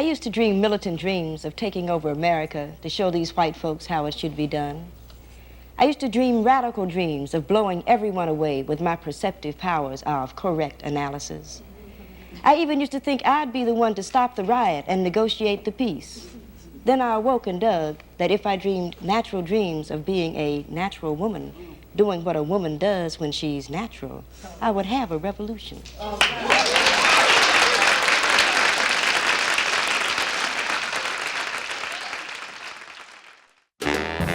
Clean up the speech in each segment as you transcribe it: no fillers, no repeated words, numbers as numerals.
used to dream militant dreams of taking over America to show these white folks how it should be done. I used to dream radical dreams of blowing everyone away with my perceptive powers of correct analysis. I even used to think I'd be the one to stop the riot and negotiate the peace. Then I awoke and dug that if I dreamed natural dreams of being a natural woman, doing what a woman does when she's natural, I would have a revolution.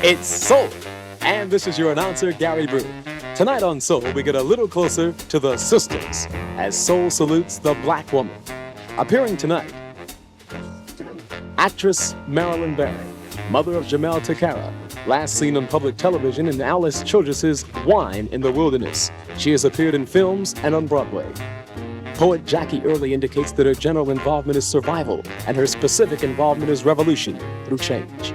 It's Soul, and this is your announcer, Gary Brew. Tonight on Soul, we get a little closer to the sisters, as Soul salutes the black woman. Appearing tonight, actress Marilyn, mother of Jamel Takara, last seen on public television in Alice Childress's Wine in the Wilderness. She has appeared in films and on Broadway. Poet Jackie Earley indicates that her general involvement is survival, and her specific involvement is revolution through change.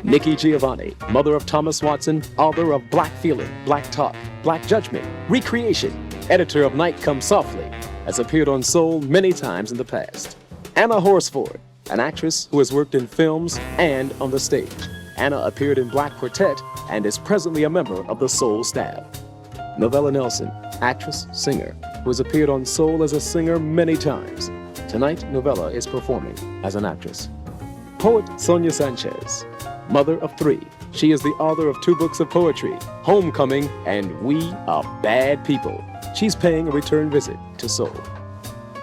Nikki Giovanni, mother of Thomas Watson, author of Black Feeling, Black Talk, Black Judgment, Recreation, editor of Night Comes Softly, has appeared on Soul many times in the past. Anna Horsford, an actress who has worked in films and on the stage. Anna appeared in Black Quartet and is presently a member of the Soul staff. Novella Nelson, actress, singer, who has appeared on Soul as a singer many times. Tonight, Novella is performing as an actress. Poet Sonia Sanchez, mother of 3. She is the author of 2 books of poetry, Homecoming and We Are Bad People. She's paying a return visit to Soul.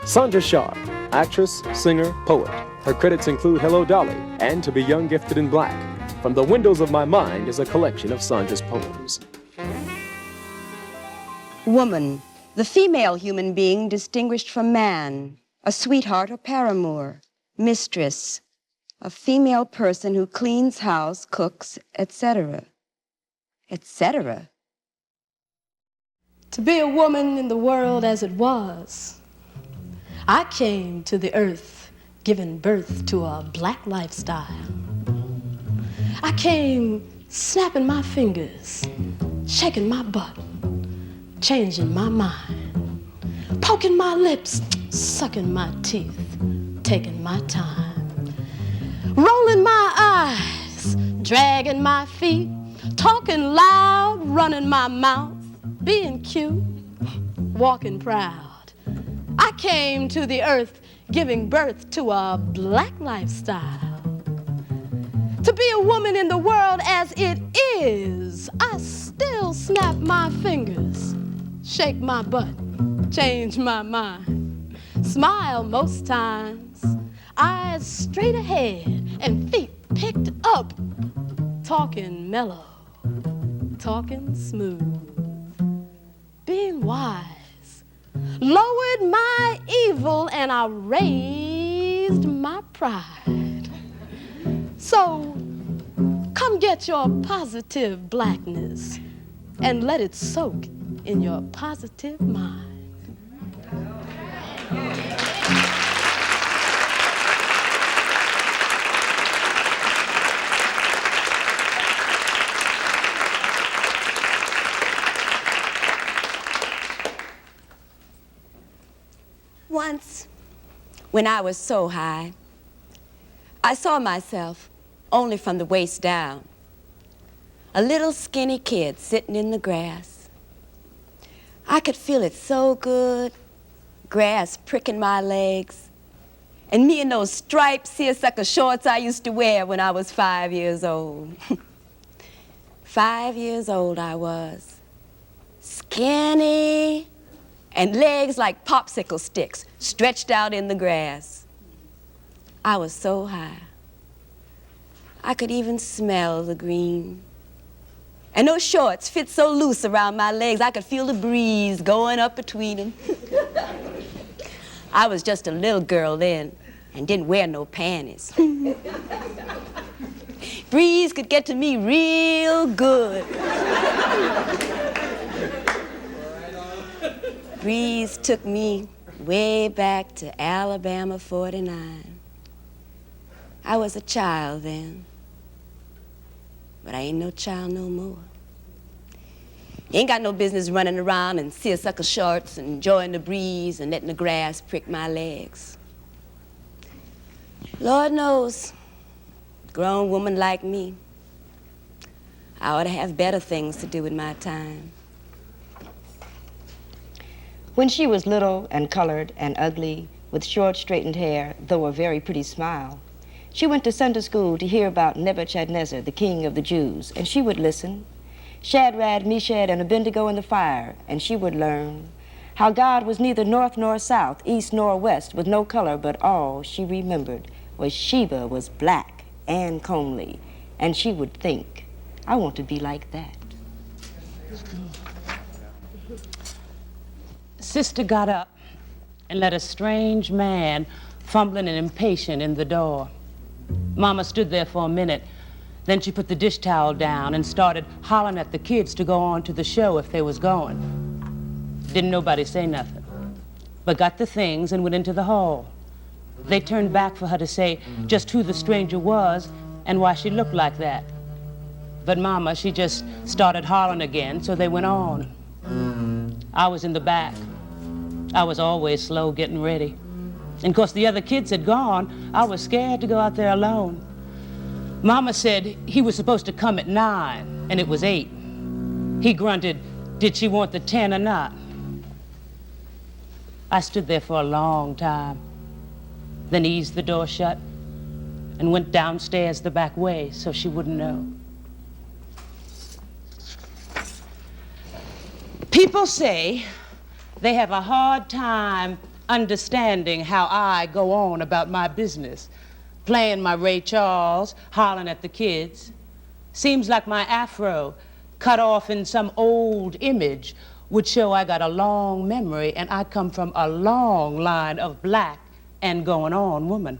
Saundra Shaw, actress, singer, poet. Her credits include Hello Dolly and To Be Young, Gifted in Black. From the Windows of My Mind is a collection of Saundra's poems. Woman, the female human being distinguished from man, a sweetheart or paramour, mistress, a female person who cleans house, cooks, etc. Etc. To be a woman in the world as it was, I came to the earth giving birth to a black lifestyle. I came snapping my fingers, shaking my butt, changing my mind, poking my lips, sucking my teeth, taking my time. Rolling my eyes, dragging my feet, talking loud, running my mouth, being cute, walking proud. I came to the earth giving birth to a black lifestyle. To be a woman in the world as it is, I still snap my fingers, shake my butt, change my mind, smile most times, eyes straight ahead and feet picked up, talking mellow, talking smooth, being wise, lowered my evil and I raised my pride. So come get your positive blackness and let it soak in your positive mind. Once, when I was so high, I saw myself only from the waist down. A little skinny kid sitting in the grass. I could feel it so good, grass pricking my legs, and me in those striped seersucker shorts I used to wear when I was 5 years old. 5 years old I was, skinny, and legs like popsicle sticks stretched out in the grass. I was so high. I could even smell the green. And those shorts fit so loose around my legs, I could feel the breeze going up between them. I was just a little girl then and didn't wear no panties. Breeze could get to me real good. Breeze took me way back to Alabama 49. I was a child then, but I ain't no child no more. You ain't got no business running around in seersucker shorts and enjoying the breeze and letting the grass prick my legs. Lord knows, grown woman like me, I ought to have better things to do with my time. When she was little and colored and ugly, with short straightened hair, though a very pretty smile, she went to Sunday school to hear about Nebuchadnezzar, the king of the Jews, and she would listen. Shadrach, Meshach, and Abednego in the fire, and she would learn how God was neither north nor south, east nor west, with no color, but all she remembered was Sheba was black and comely, and she would think, I want to be like that. Sister got up and let a strange man, fumbling and impatient, in the door. Mama stood there for a minute. Then she put the dish towel down and started hollering at the kids to go on to the show if they was going. Didn't nobody say nothing, but got the things and went into the hall. They turned back for her to say just who the stranger was and why she looked like that. But Mama, she just started hollering again, so they went on. I was in the back. I was always slow getting ready. And of course the other kids had gone. I was scared to go out there alone. Mama said he was supposed to come at 9, and it was 8. He grunted, did she want the 10 or not? I stood there for a long time, then eased the door shut and went downstairs the back way so she wouldn't know. People say they have a hard time understanding how I go on about my business, playing my Ray Charles, hollering at the kids. Seems like my afro, cut off in some old image, would show I got a long memory and I come from a long line of black and going on women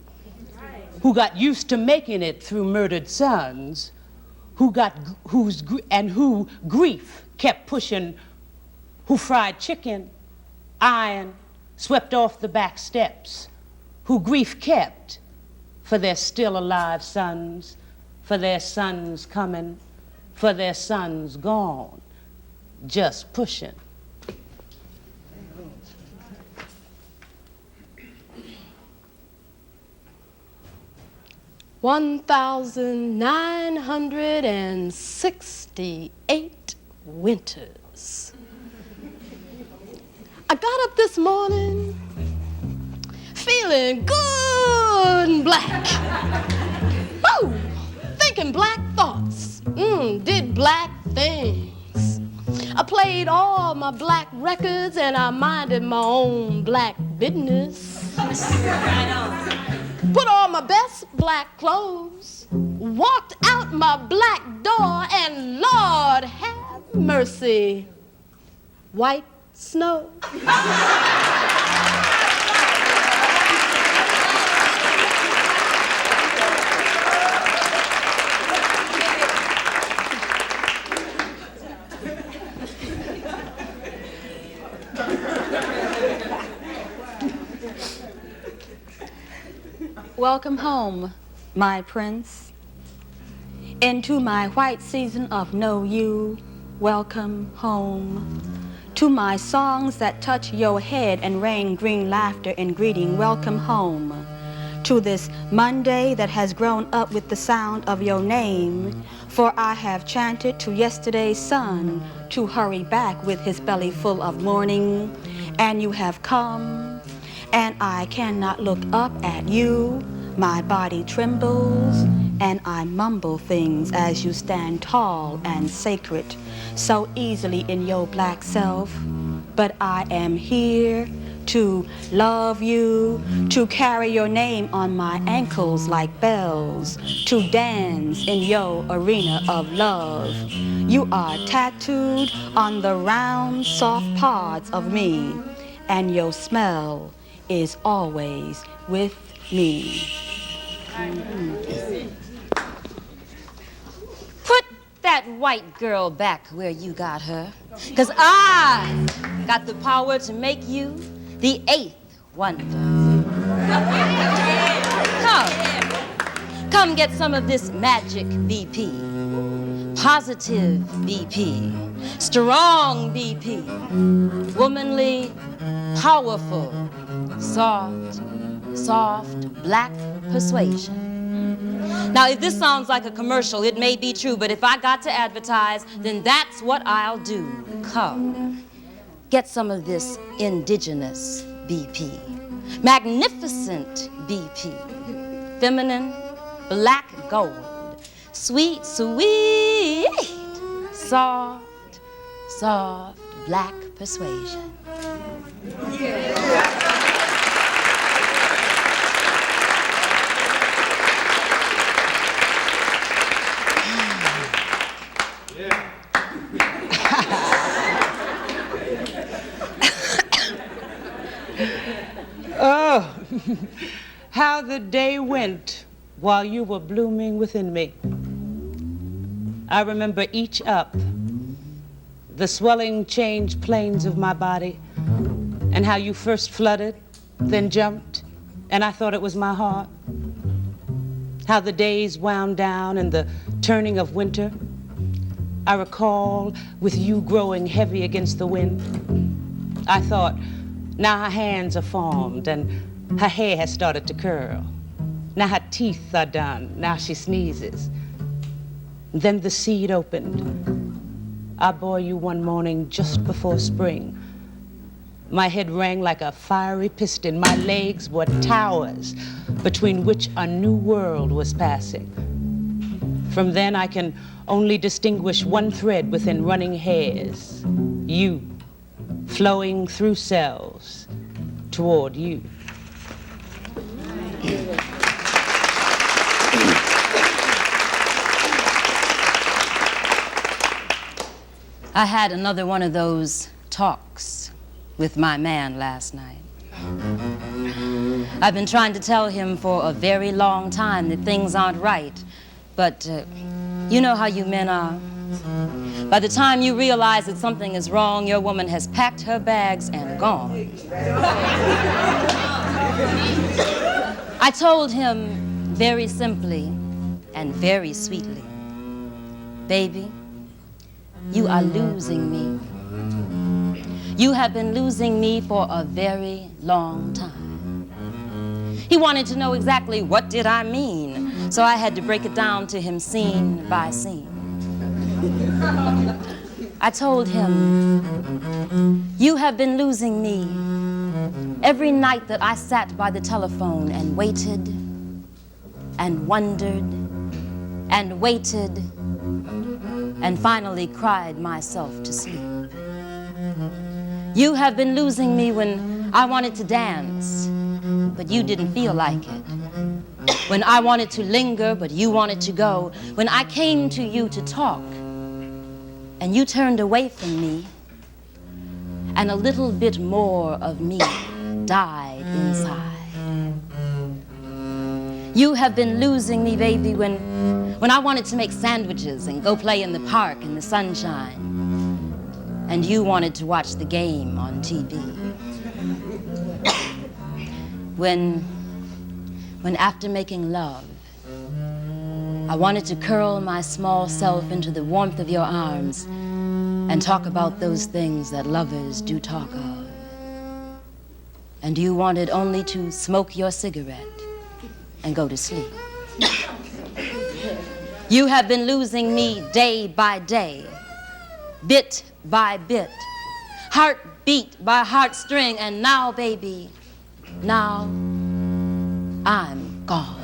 who got used to making it through murdered sons, who grief kept pushing, who fried chicken, iron, swept off the back steps, who grief kept for their still alive sons, for their sons coming, for their sons gone, just pushing. $1,968 winters. I got up this morning feeling good and black. Woo! Thinking black thoughts. Did black things. I played all my black records and I minded my own black business. Right on. Put on my best black clothes, walked out my black door, and Lord have mercy, white snow. Welcome home, my prince. Into my white season of no you, welcome home. To my songs that touch your head and rain green laughter in greeting, welcome home. To this Monday that has grown up with the sound of your name, for I have chanted to yesterday's sun to hurry back with his belly full of morning, and you have come, and I cannot look up at you. My body trembles, and I mumble things as you stand tall and sacred, so easily in your black self. But I am here to love you, to carry your name on my ankles like bells, to dance in your arena of love. You are tattooed on the round, soft parts of me, and your smell is always with me. Put that white girl back where you got her, 'cause I got the power to make you the 8th wonder. Come get some of this magic BP, positive BP, strong BP, womanly, powerful, soft, black Persuasion. Now, if this sounds like a commercial, it may be true, but if I got to advertise, then that's what I'll do. Come, get some of this indigenous BP. Magnificent BP. Feminine, black gold. Sweet, sweet, soft, soft, black persuasion. Oh, how the day went while you were blooming within me. I remember each up, the swelling changed planes of my body, and how you first flooded, then jumped, and I thought it was my heart. How the days wound down and the turning of winter. I recall with you growing heavy against the wind. I thought, now her hands are formed and her hair has started to curl. Now her teeth are done. Now she sneezes. Then the seed opened. I bore you one morning just before spring. My head rang like a fiery piston. My legs were towers between which a new world was passing. From then I can only distinguish one thread within running hairs. You, flowing through cells toward you. I had another one of those talks with my man last night. I've been trying to tell him for a very long time that things aren't right, but you know how you men are. By the time you realize that something is wrong, your woman has packed her bags and gone. I told him very simply and very sweetly, baby, you are losing me. You have been losing me for a very long time. He wanted to know exactly what did I mean, so I had to break it down to him scene by scene. I told him, you have been losing me every night that I sat by the telephone and waited and wondered and waited and finally cried myself to sleep. You have been losing me when I wanted to dance, but you didn't feel like it. When I wanted to linger, but you wanted to go. When I came to you to talk, and you turned away from me, and a little bit more of me died inside. You have been losing me, baby, when I wanted to make sandwiches and go play in the park in the sunshine, and you wanted to watch the game on TV. When after making love, I wanted to curl my small self into the warmth of your arms and talk about those things that lovers do talk of. And you wanted only to smoke your cigarette and go to sleep. You have been losing me day by day, bit by bit, heartbeat by heartstring, and now, baby, now I'm gone.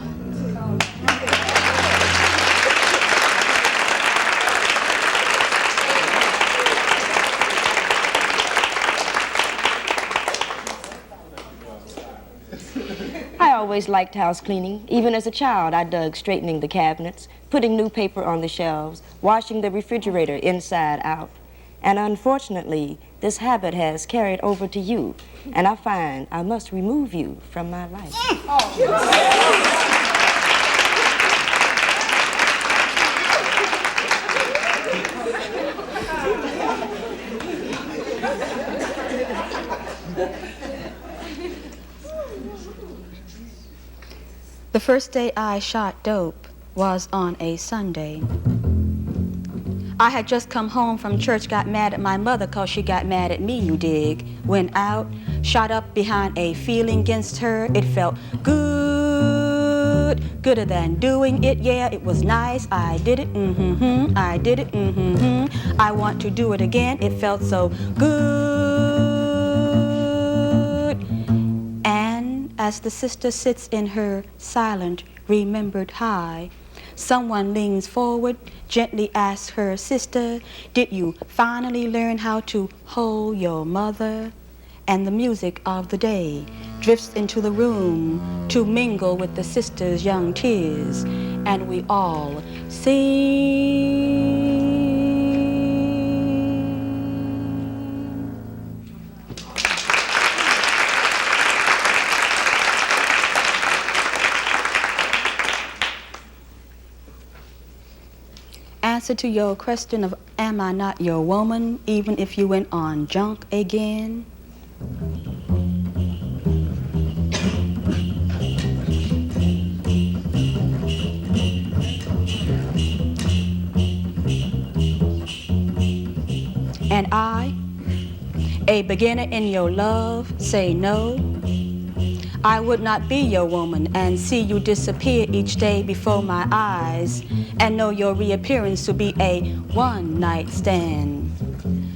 I always liked house cleaning. Even as a child, I dug straightening the cabinets, putting new paper on the shelves, washing the refrigerator inside out. And unfortunately, this habit has carried over to you, and I find I must remove you from my life. The first day I shot dope was on a Sunday. I had just come home from church, got mad at my mother because she got mad at me, you dig. Went out, shot up behind a feeling against her. It felt good. good, gooder than doing it. Yeah, it was nice. I did it. I did it. I want to do it again. It felt so good. And as the sister sits in her silent, remembered high, someone leans forward, gently asks her, "Sister, did you finally learn how to hold your mother?" And the music of the day drifts into the room to mingle with the sister's young tears, and we all sing. Answer to your question of am I not your woman, even if you went on junk again? And I, a beginner in your love, say no. I would not be your woman and see you disappear each day before my eyes and know your reappearance to be a one-night stand.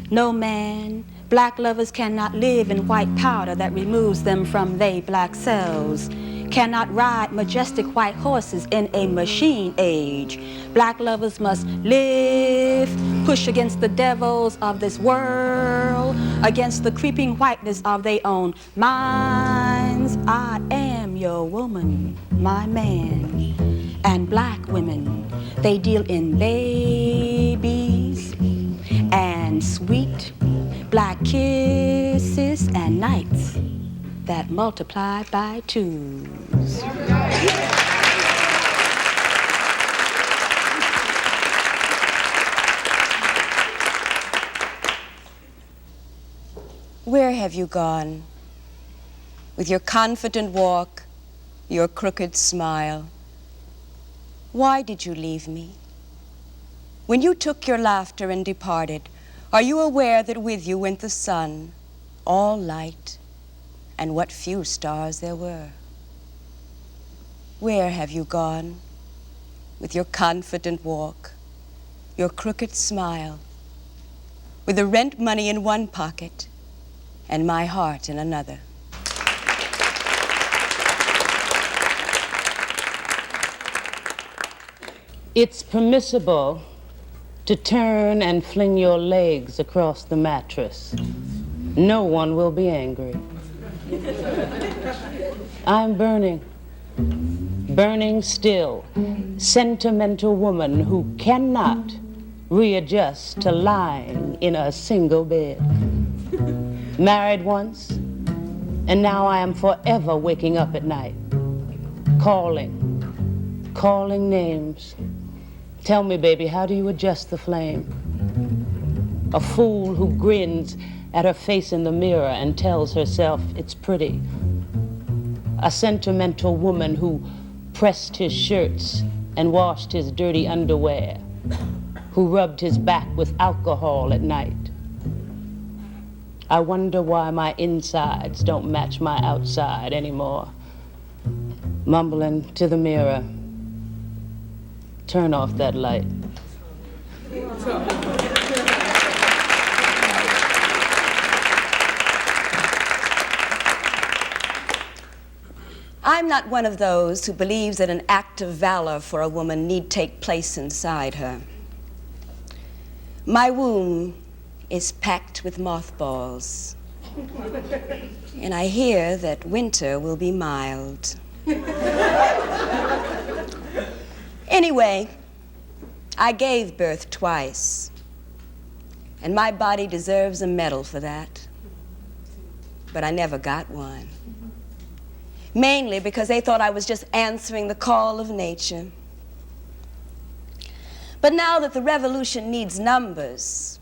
No man, black lovers cannot live in white powder that removes them from they black cells, cannot ride majestic white horses in a machine age. Black lovers must live, push against the devils of this world, against the creeping whiteness of their own minds. I am your woman, my man. And black women, they deal in babies and sweet black kisses and nights that multiply by twos. Where have you gone? With your confident walk, your crooked smile. Why did you leave me? When you took your laughter and departed, are you aware that with you went the sun, all light, and what few stars there were? Where have you gone? With your confident walk, your crooked smile, with the rent money in one pocket and my heart in another. It's permissible to turn and fling your legs across the mattress. No one will be angry. I'm burning, burning still, sentimental woman who cannot readjust to lying in a single bed. Married once, and now I am forever waking up at night, calling names. Tell me, baby, how do you adjust the flame? A fool who grins at her face in the mirror and tells herself it's pretty. A sentimental woman who pressed his shirts and washed his dirty underwear, who rubbed his back with alcohol at night. I wonder why my insides don't match my outside anymore. Mumbling to the mirror, turn off that light. I'm not one of those who believes that an act of valor for a woman need take place inside her. My womb is packed with mothballs, and I hear that winter will be mild. Anyway, I gave birth twice, and my body deserves a medal for that. But I never got one. Mainly because they thought I was just answering the call of nature. But now that the revolution needs numbers,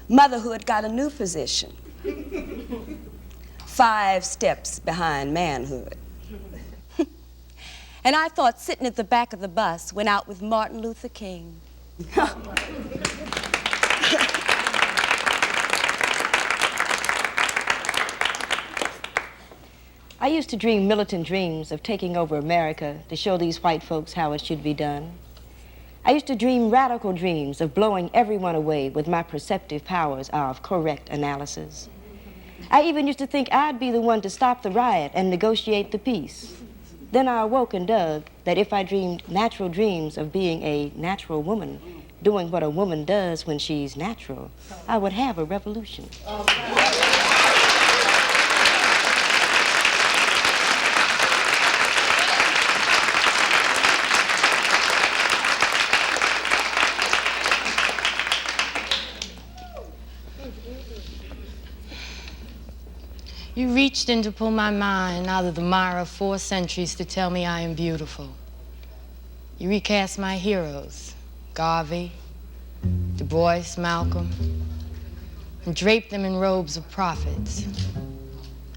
motherhood got a new position. 5 steps behind manhood. And I thought sitting at the back of the bus went out with Martin Luther King. I used to dream militant dreams of taking over America to show these white folks how it should be done. I used to dream radical dreams of blowing everyone away with my perceptive powers of correct analysis. I even used to think I'd be the one to stop the riot and negotiate the peace. Then I awoke and dug that if I dreamed natural dreams of being a natural woman, doing what a woman does when she's natural, I would have a revolution. You reached in to pull my mind out of the mire of 4 centuries to tell me I am beautiful. You recast my heroes, Garvey, Du Bois, Malcolm, and draped them in robes of prophets.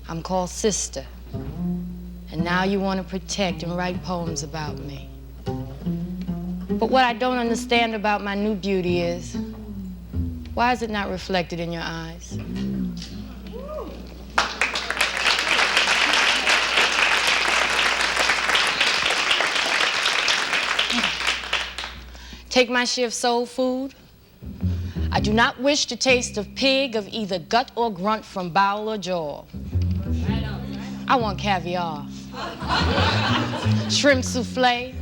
I'm called Sistuh, and now you want to protect and write poems about me. But what I don't understand about my new beauty is, why is it not reflected in your eyes? Take my share of soul food. I do not wish to taste of pig of either gut or grunt from bowel or jaw. I want caviar, shrimp souffle,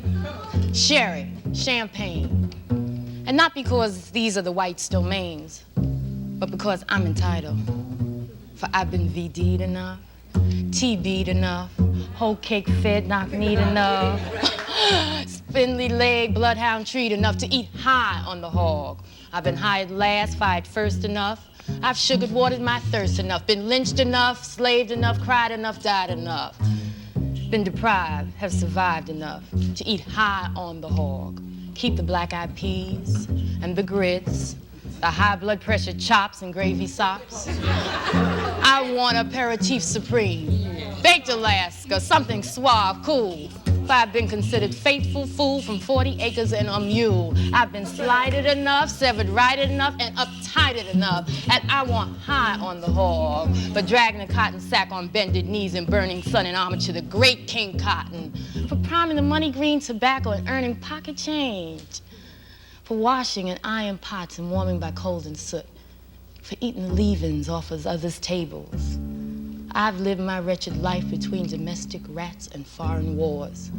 sherry, champagne. And not because these are the whites' domains, but because I'm entitled. For I've been VD'd enough, TB'd enough, whole cake fed, knock-kneed enough, spindly leg, bloodhound treat enough to eat high on the hog. I've been hired last, fired first enough. I've sugared watered my thirst enough, been lynched enough, slaved enough, cried enough, died enough. Been deprived, have survived enough to eat high on the hog. Keep the black-eyed peas and the grits, the high blood pressure chops and gravy sops. I want aperitif supreme, baked Alaska, something suave, cool. I've been considered faithful fool from 40 acres and a mule. I've been slighted enough, severed righted enough, and uptighted enough. And I want high on the hog, but dragging a cotton sack on bended knees and burning sun and armor to the great King Cotton. For priming the money green tobacco and earning pocket change. For washing in iron pots and warming by coals and soot. For eating the leavings off of others' tables. I've lived my wretched life between domestic rats and foreign wars,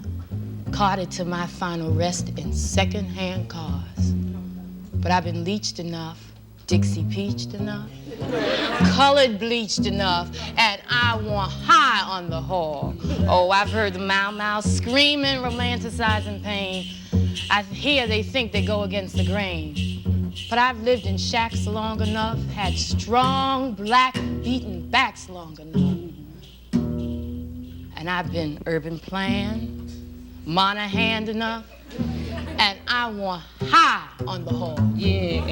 carted to my final rest in second-hand cars. But I've been leached enough, Dixie peached enough, colored bleached enough, and I want high on the hog. Oh, I've heard the mau-mau screaming, romanticizing pain. I hear they think they go against the grain. But I've lived in shacks long enough, had strong, black, beaten backs long enough. And I've been urban plan, mono-hand enough, and I want high on the hog. Yeah.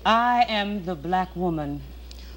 I am the black woman,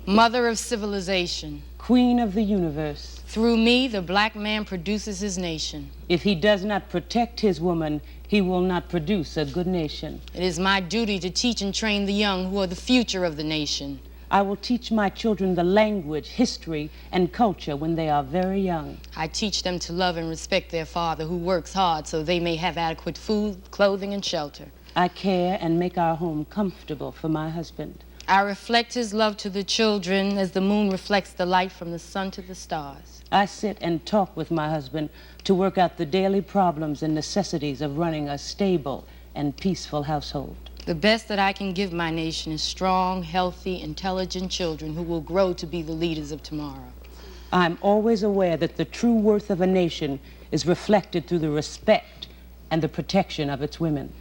Mother of civilization, queen of the universe. Through me, the black man produces his nation. If he does not protect his woman, he will not produce a good nation. It is my duty to teach and train the young who are the future of the nation. I will teach my children the language, history, and culture when they are very young. I teach them to love and respect their father who works hard so they may have adequate food, clothing, and shelter. I care and make our home comfortable for my husband. I reflect his love to the children as the moon reflects the light from the sun to the stars. I sit and talk with my husband to work out the daily problems and necessities of running a stable and peaceful household. The best that I can give my nation is strong, healthy, intelligent children who will grow to be the leaders of tomorrow. I'm always aware that the true worth of a nation is reflected through the respect and the protection of its women.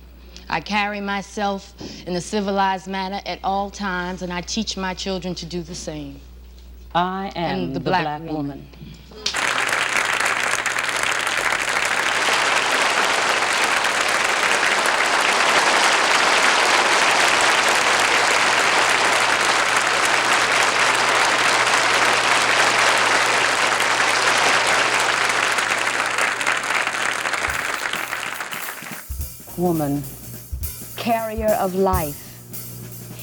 I carry myself in a civilized manner at all times, and I teach my children to do the same. I am the black woman. Woman, carrier of life,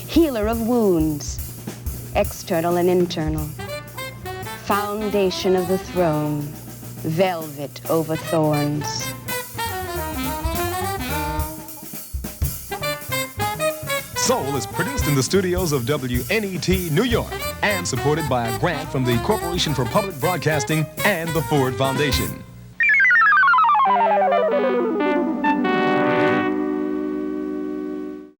healer of wounds, external and internal, foundation of the throne, velvet over thorns. Soul is produced in the studios of WNET New York and supported by a grant from the Corporation for Public Broadcasting and the Ford Foundation.